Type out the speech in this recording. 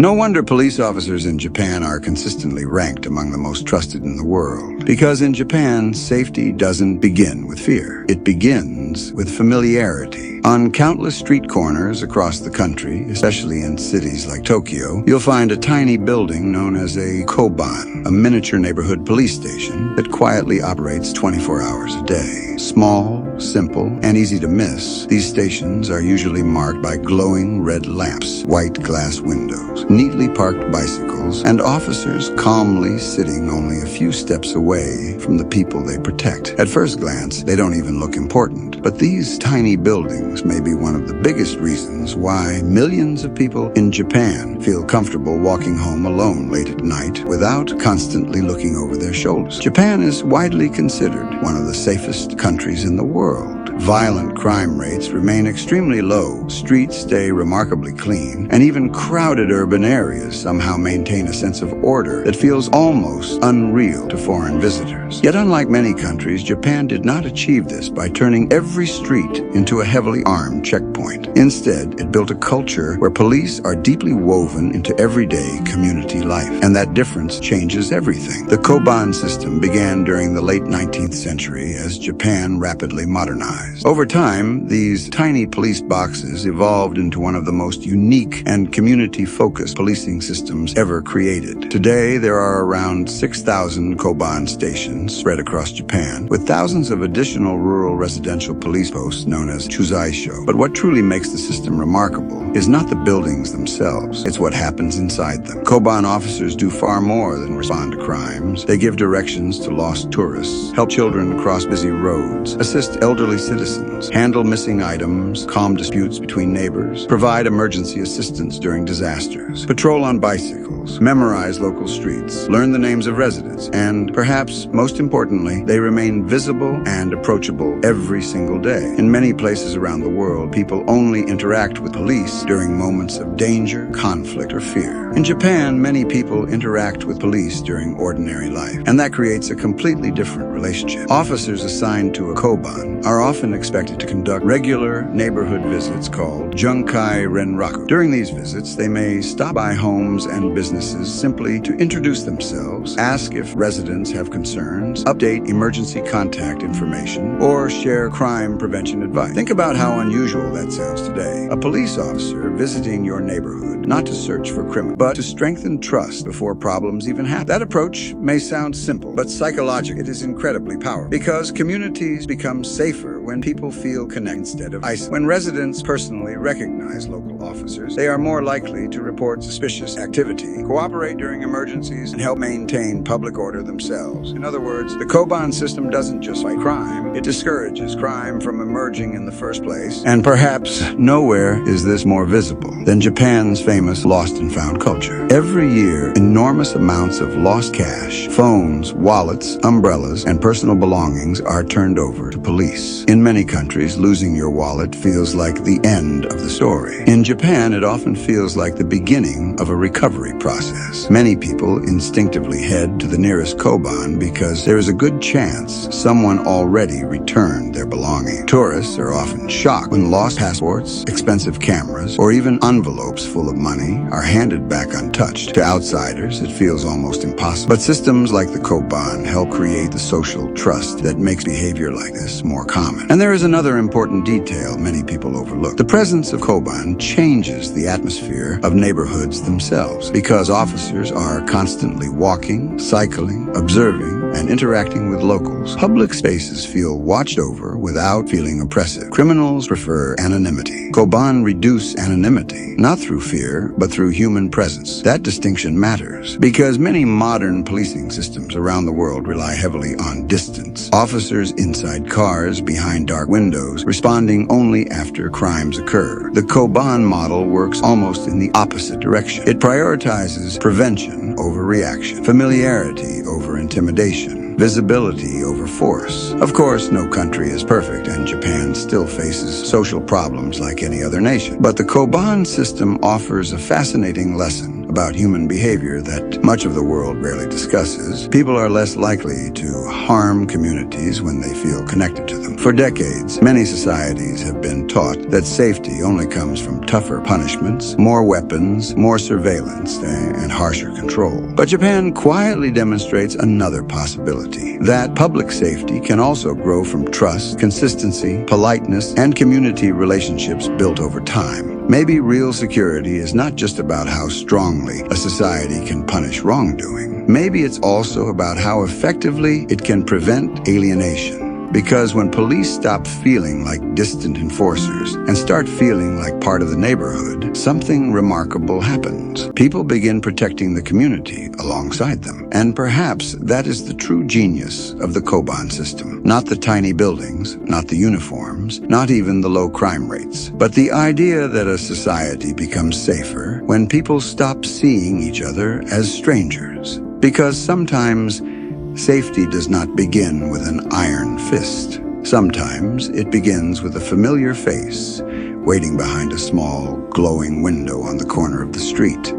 No wonder police officers in Japan are consistently ranked among the most trusted in the world. Because in Japan, safety doesn't begin with fear. It begins with familiarity. On countless street corners across the country, especially in cities like Tokyo, you'll find a tiny building known as a Koban, a miniature neighborhood police station that quietly operates 24 hours a day. Small, simple, and easy to miss, these stations are usually marked by glowing red lamps, white glass windows, neatly parked bicycles, and officers calmly sitting only a few steps away from the people they protect. At first glance, they don't even look important, but these tiny buildings may be one of the biggest reasons why millions of people in Japan feel comfortable walking home alone late at night without constantly looking over their shoulders. Japan is widely considered one of the safest countries in the world. Violent crime rates remain extremely low, streets stay remarkably clean, and even crowded urban areas somehow maintain a sense of order that feels almost unreal to foreign visitors. Yet unlike many countries, Japan did not achieve this by turning every street into a heavily armed checkpoint. Instead, it built a culture where police are deeply woven into everyday community life, and that difference changes everything. The Koban system began during the late 19th century as Japan rapidly modernized. Over time, these tiny police boxes evolved into one of the most unique and community-focused policing systems ever created. Today, there are around 6,000 Koban stations spread across Japan, with thousands of additional rural residential police posts known as chuzaisho. But what truly makes the system remarkable is not the buildings themselves, it's what happens inside them. Koban officers do far more than respond to crimes. They give directions to lost tourists, help children cross busy roads, assist elderly citizens, handle missing items, calm disputes between neighbors, provide emergency assistance during disasters, patrol on bicycles, memorize local streets, learn the names of residents, and perhaps most importantly, they remain visible and approachable every single day. In many places around the world, people only interact with police during moments of danger, conflict, or fear. In Japan, many people interact with police during ordinary life, and that creates a completely different relationship. Officers assigned to a Koban are often expected to conduct regular neighborhood visits called Junkai Renraku. During these visits, they may stop by homes and businesses simply to introduce themselves, ask if residents have concerns, update emergency contact information, or share crime prevention advice. Think about how unusual that sounds today. A police officer visiting your neighborhood, not to search for criminals, but to strengthen trust before problems even happen. That approach may sound simple, but psychologically it is incredibly powerful, because communities become safer when people feel connected instead of isolated. When residents personally recognize local officers, they are more likely to report suspicious activity, cooperate during emergencies, and help maintain public order themselves. In other words, the Koban system doesn't just fight crime, it discourages crime from emerging in the first place. And perhaps nowhere is this more visible than Japan's famous lost and found culture. Every year, enormous amounts of lost cash, phones, wallets, umbrellas, and personal belongings are turned over to police. In many countries, losing your wallet feels like the end of the story. In Japan, it often feels like the beginning of a recovery process. Many people instinctively head to the nearest Koban because there is a good chance someone already returned their belongings. Tourists are often shocked when lost passports, expensive cameras, or even envelopes full of money are handed back untouched. To outsiders, it feels almost impossible. But systems like the Koban help create the social trust that makes behavior like this more common. And there is another important detail many people overlook. The presence of Koban changes the atmosphere of neighborhoods themselves, because officers are constantly walking, cycling, observing, and interacting with locals. Public spaces feel watched over without feeling oppressive. Criminals prefer anonymity. Koban reduce anonymity, not through fear, but through human presence. That distinction matters, because many modern policing systems around the world rely heavily on distance. Officers inside cars, behind dark windows, responding only after crimes occur. The Koban model works almost in the opposite direction. It prioritizes prevention over reaction, familiarity over intimidation, visibility over force. Of course, no country is perfect, and Japan still faces social problems like any other nation. But the Koban system offers a fascinating lesson about human behavior that much of the world rarely discusses. People are less likely to harm communities when they feel connected to them. For decades, many societies have been taught that safety only comes from tougher punishments, more weapons, more surveillance, and harsher control. But Japan quietly demonstrates another possibility, that public safety can also grow from trust, consistency, politeness, and community relationships built over time. Maybe real security is not just about how strongly a society can punish wrongdoing. Maybe it's also about how effectively it can prevent alienation. Because when police stop feeling like distant enforcers and start feeling like part of the neighborhood, something remarkable happens. People begin protecting the community alongside them. And perhaps that is the true genius of the Koban system. Not the tiny buildings, not the uniforms, not even the low crime rates, but the idea that a society becomes safer when people stop seeing each other as strangers. Because sometimes safety does not begin with an iron fist. Sometimes it begins with a familiar face waiting behind a small, glowing window on the corner of the street.